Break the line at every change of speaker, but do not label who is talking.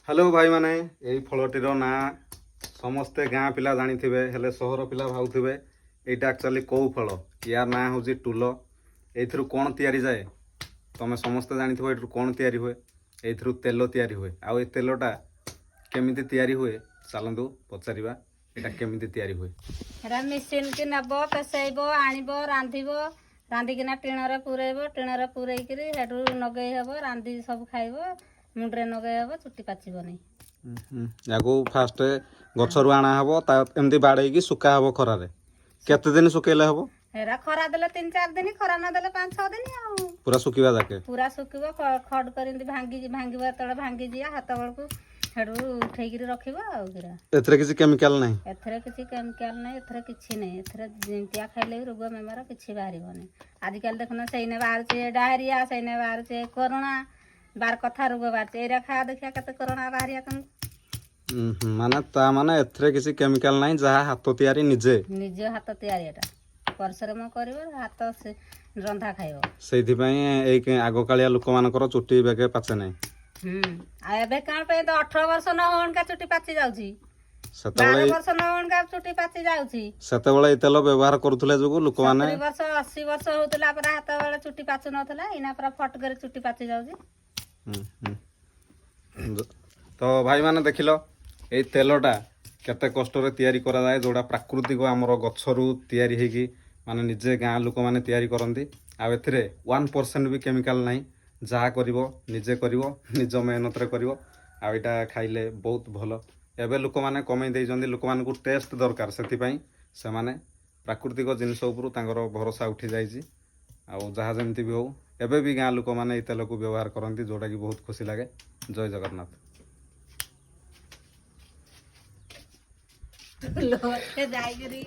hello भाई माने यही फलटीर ना समस्ते गाँ पिला जानी हेले सहर पिला भावुवे यहाँ एक्चुअली कौ फल यार ना हूँ टुल एथरू कौन तैयारी जाए तुम समस्ते जानी ये कौन तैयारी हुए एथरू तेल तैयारी हुए आउ तेलटा केमिति तैयारी हुए चलतु पचारिबा एटा केमिति तैयारी हुए
मेसीन की नब पेसैब आणब रांधिब रांधिकिना टीणरे पूरेब टीणरे पूरेकरी हेठू नगई हब रांधि सब खाइब मुंडरे नगई हब चुटी पाचिबनी
या फास्ट गछरु आना हब एमती बाड़े सुका हब खरारे केते दिन सुकेले हब
हेरा खरा देले 3-4 दिन खरा न देले 5-6 दिन आउ
पूरा सुखिबा जाके
पूरा सुकिब खड करिंदी भांगिब तळे भांगी जिया हाथ बळकू हेडू उठेकिरी रखिब आउ गिरा
एथरे किसी केमिकल नाही
एथरे किसी केमिकल नाही एथरे किछि नाही एथरे जिंतिया खाइले रोग बेमार किछि बाहरिबनी आजिकल देखना सैने बाहर छे डायरिया सैने बाहर छे कोरोना बार कथा रोग बाहर छे एरा खा देखिया कते कोरोना बाहरिया तुम
माने ता माने एथरे किसी केमिकल नाही जहा हाथ तैयारी निजे
हाथ तैयारी एटा परिश्रम करिवो हाथ से रंधा खाइबो
सेथि पई एई आगो कालिया लोक मानकर चुटी बेगे पाचे नाही
आ एबे काण पे तो 18 वर्ष न होन का चुटी पाची जाउची 12
सेतेबेले
वर्ष न होन का चुटी पाची जाउची
सेतेबेले तेल व्यवहार करूथले जोगु लोक माने
70 वर्ष 80 वर्ष होतला पर हाथ वाला चुटी पाचु नथला इना पर फट करे चुटी पाची जाउची
तो भाई माने देखिलो एई तेलटा केते कष्ट रे तैयारी करा जाए जोड़ा प्राकृतिक हमर गछरु तैयारी हेकी माने निजे गाँ लोक माने तैयारी करंती आ एथिरे 1% भी केमिकल नाही जहा करिवो निजे करिवो निज मेहनत रे करिवो आ एटा खाइले बहुत भलो एबे लोक माने कमै देइ जंदी लोक मानकु टेस्ट दरकार सेति पई से माने प्राकृतिक जिनिस उपरु तांगर भरोसा उठी जाइछि आ जहा जेमति भी हो एबे भी गाँ लोक माने ए तेल को व्यवहार करंती जोटा कि बहुत खुशी लागे जय जगन्नाथ
लोटे जाई करी